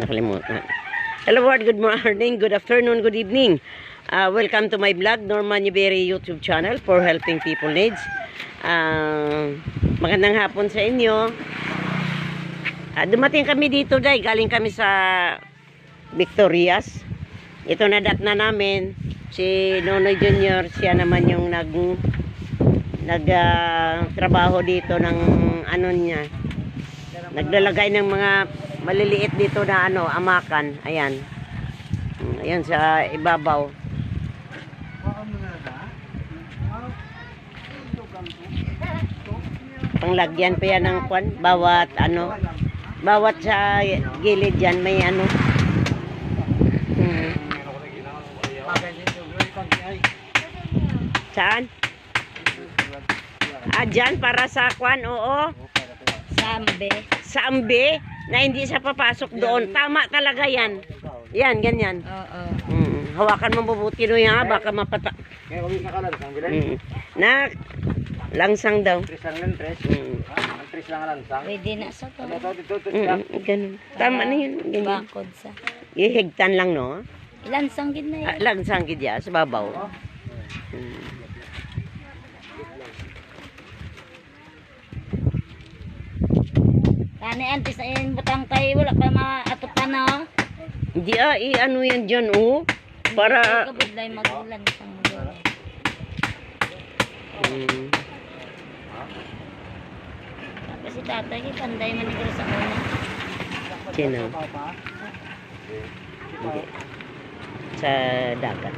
nakalimutan. Hello world, good morning, good afternoon, good evening. Welcome to my vlog, Norman Newberry YouTube channel for helping people needs. Magandang hapon sa inyo. Dumating kami dito dahil galing kami sa Victorias. Ito na dat na namin. Si Nonoy Junior, siya naman yung nagtrabaho dito ng ano niya. Naglalagay ng mga maliliit dito na amakan. Ayan. Ayan sa ibabaw. Panglagyan pa yan ng kwan. Bawat sa gilid yan may Saan? Dyan para sa kwan, oo. Sambe na hindi siya papasok doon. Tama talaga yan. Yan, ganyan. Hawakan mo mabuti no yan, baka mapata. Na langsang daw. Pwede na sa to. Ganun. Tama na yun. Ganyan. Bakod sa. Ihigtan lang, no? Lansang gid na yan. Langsang gid ya sa babaw. Kani antes na yung butang tayo, wala pa maatupan na. Hindi ano yan dyan, oh. Para... Kabudlay magulan sang magulan. Kasi tatay, panday man ito sa una. Sino? Hindi. Sa dagat.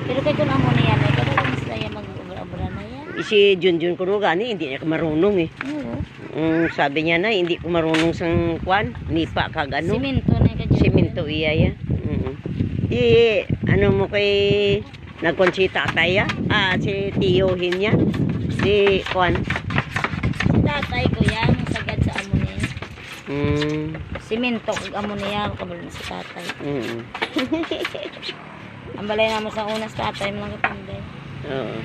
Pero kay kung amo na yan, ay kadang sila yan mag-obra-obra na yan. Si Junjun ko gani, hindi niya marunong eh. Oo. Sabi niya na, hindi ko marunong sang kwan, nipa kag ano. Simento na ka dyan. Simento iya ya. Ano mo kay nagkonsita ataya? Si tiyohin niya. Si kwan. Si tatay ko yan, sagad sa amo niya. Simento kag amo niya, kabalo na si tatay. Ang balay naman sa unas tatay, mga kapanday. Oo.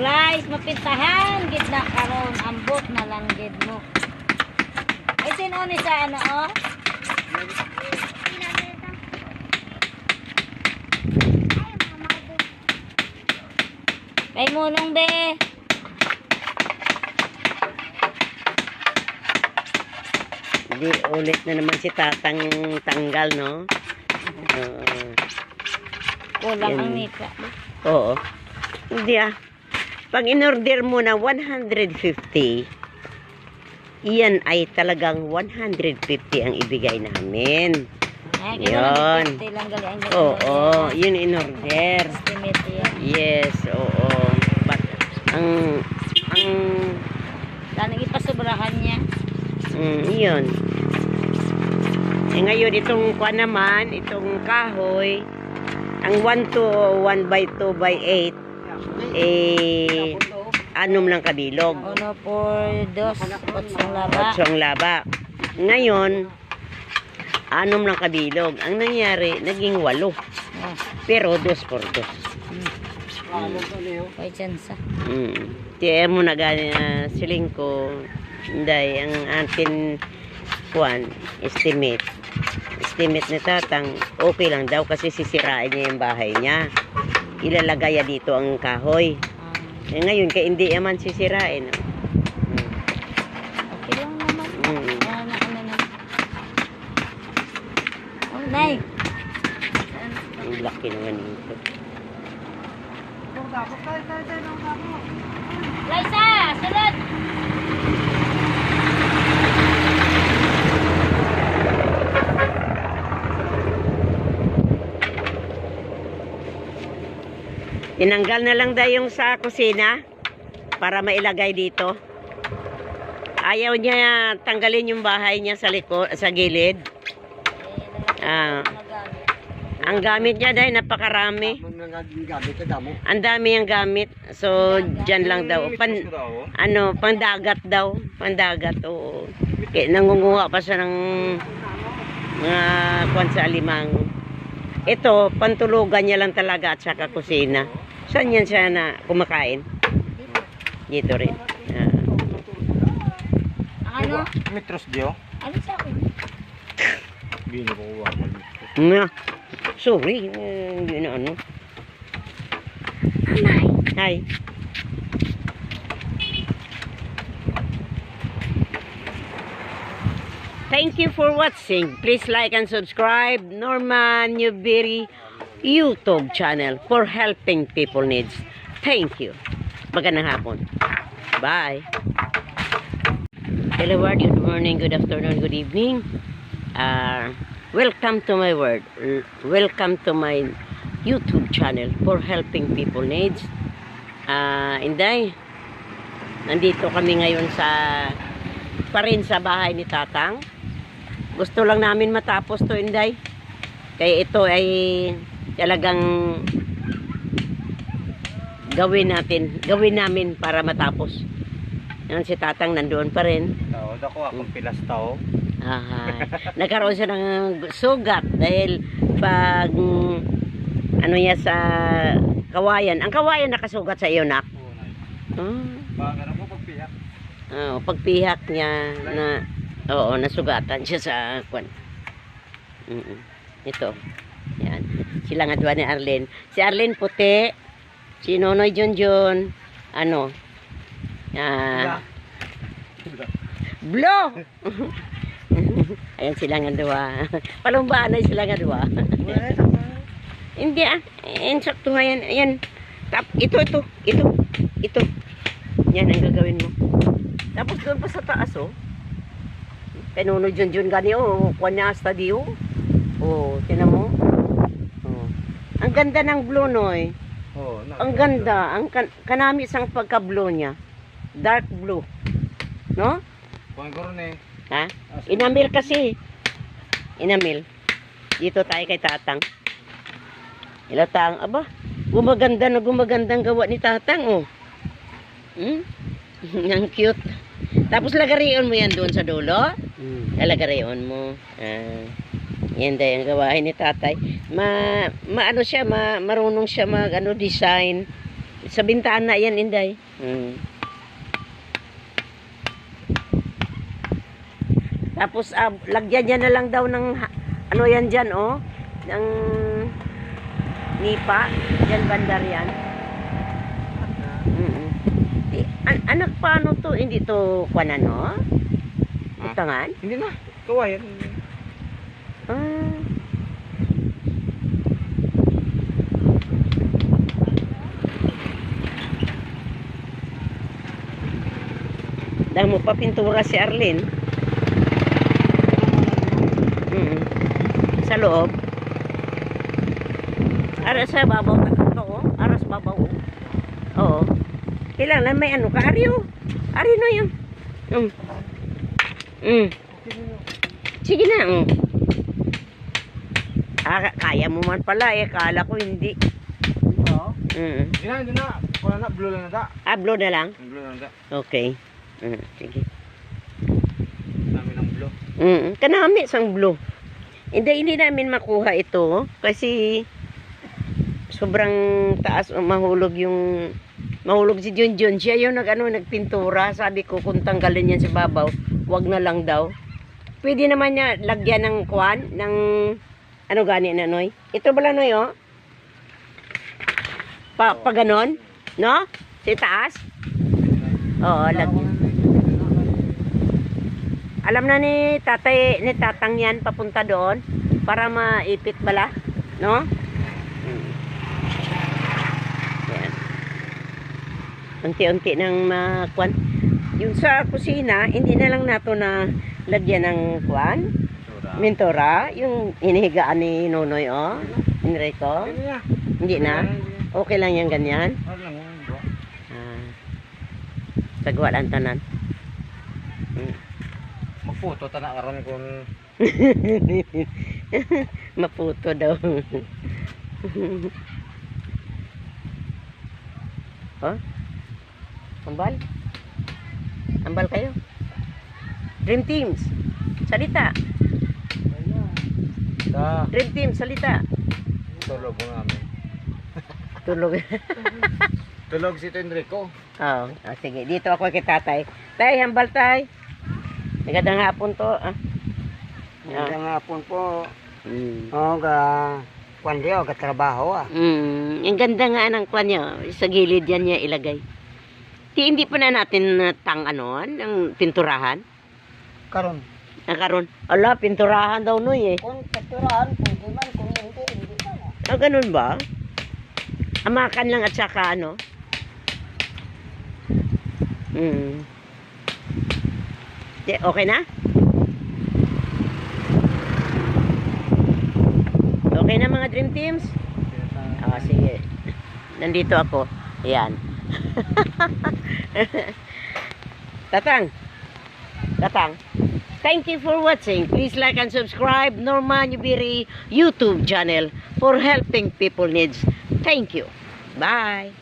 Guys, mapintahan gid na karon, ambot na lang gid mo. Ay sino ni sa ano oh? Kay munong be. Di ulit na naman si tatang tanggal, no? Kulang Yan. ang nika. Oo. Hindi Pag in-order mo na 150, iyan ay talagang 150 ang ibigay namin. Ay, Yun. lang gali ang Oo, yun in-order. estimate yan. Yes, oo. But, ang Tanong ipasubrahan niya. yun. Ngayon, itong kuha naman, itong kahoy, ang 1 by 2 by 8, anom lang kabilog. Uno por dos, otsong laba. 8 laba. Ngayon, anom lang kabilog. Ang nangyari, naging 8. Pero 2 por 2. Kay chansa. Tiyan mo na gani siling ko. Hindi, ang atin kuan, estimate ni tatang, okay lang daw kasi sisirain niya yung bahay niya. Ilalagay dito ang kahoy. Ngayon, kaya hindi naman sisirain. Okay lang naman. Oh, nay. Ang laki naman ito. Liza, sulod. Tinanggal na lang daw yung sa kusina para mailagay dito. Ayaw niya tanggalin yung bahay niya sa likod, sa gilid. Ang gamit niya dahil napakarami. Ang dami yung gamit. So, dyan lang daw. Pandagat daw. Pandagat, oo. Kaya nangunguha pa siya ng mga kwan sa alimang. Ito, pantulugan niya lang talaga at saka kusina. Saan yan siya na kumakain? Dito rin. Ano? Metros dio? Ano sa akin? Bini ko uwakan. Na. Sorry. Hindi na ano. Hi. Thank you for watching. Please like and subscribe Norman Newberry YouTube channel for helping people needs. Thank you. Magandang hapon. Bye. Hello world. Good morning, good afternoon, good evening. Welcome to my world. Welcome to my YouTube channel for helping people needs. Inday, nandito kami ngayon pa rin sa bahay ni Tatang. Gusto lang namin matapos to, Inday. Kaya ito ay talagang gawin namin para matapos. Yan si Tatang nandoon pa rin. Tao, dako akong pilas tao. Nagkaroon siya ng sugat dahil pag ano niya sa kawayan. Ang kawayan nakasugat sa iyo, nak. Bakit ako pagpiyak? Pagpihak niya na nasugatan siya sa kwan. Ito. Yan. Sila nga duwa ni Arlene. Si Arlene puti. Si Nonoy Junjun. Ano? Blue! Ayan sila nga duwa. Palumbaan na sila nga duwa. Hindi insakto yan. Ayan. Ito. Yan ang gagawin mo. Tapos doon pa sa taas, kay Nonoy Junjun gani, kuha niya hasta di, tinan mo. Ang ganda ng blue, Noy. Ang ganda. Kanami isang pagka-blue niya. Dark blue. No? Kuhan ko rin Ha? Inamil kasi. Inamil. Dito tayo kay Tatang. Ilatang, aba, gumagandang gawa ni Tatang, Ang cute. Tapos lagarion mo yan doon sa dulo. Lagarion mo. Yan dahil ang gawain ni Tatay. Maano siya, marunong siya design. Sa bintana yan, Inday. Tapos lagyan niya na lang daw ng ano yan dyan, ng nipa. Dyan bandar yan. Anak paano to? Hindi to kwanano? Utangan? Hindi na. Kawayan. Dahil mo pa pintura si Arlene. Sa loob. Aras sa babaw. Aras babaw. Oo. Kailangan may ano ka, Aryo. Aryo na yun. Sige na. Kaya mo man pala, kala ko hindi. Oo. Hindi na. Kung na, blue lang na da. Blue na lang? Blue lang na da. Okay. Sige. Dami ng blue. Kanami sang blue. Hindi namin makuha ito kasi sobrang taas, mahulog si Junjun. Siya yung nagpintura. Sabi ko kung tanggalin yan sa babaw, wag na lang daw. Pwede naman niya lagyan ng kwan, ng ano gani na, Noy? Ito pala, Noy, pa ganon, no? Si taas? Oo, lagyan. Alam na ni Tatang yan papunta doon para maipit bala, no? Yan. Unti-unti nang makwan. Yung sa kusina, hindi na lang nato na lagyan ng kwan. Mentora, yung inihigaan ni Nonoy, Enrico. Hindi na. Okay lang yan ganyan. Sagwa lang tanan. Magputo tanak karon kun maputo daw. Ambal kayo. Dream Teams, salita. Dream Team, salita. Tulog mo namin. Tulog. Tulog si Enrico. Sige, dito ako kay Tatay. Tay, hambal tay. Magandang hapon to. Hanggang hapon po. Mm. Kwan diyo, katrabaho ah. Ang ganda nga ng kwan niya. Sa gilid yan niya ilagay. Hindi pa na natin ang pinturahan. Karon. Karon. Ala, pinturahan daw noy eh. Kung katurahan, pwede man. Kung hindi pa na. Ganun ba? Amakan lang at saka Okay na? Okay na mga Dream Teams? Sige. Nandito ako. Ayan. Tatang. Thank you for watching. Please like and subscribe Norma Nubiri YouTube channel for helping people needs. Thank you. Bye.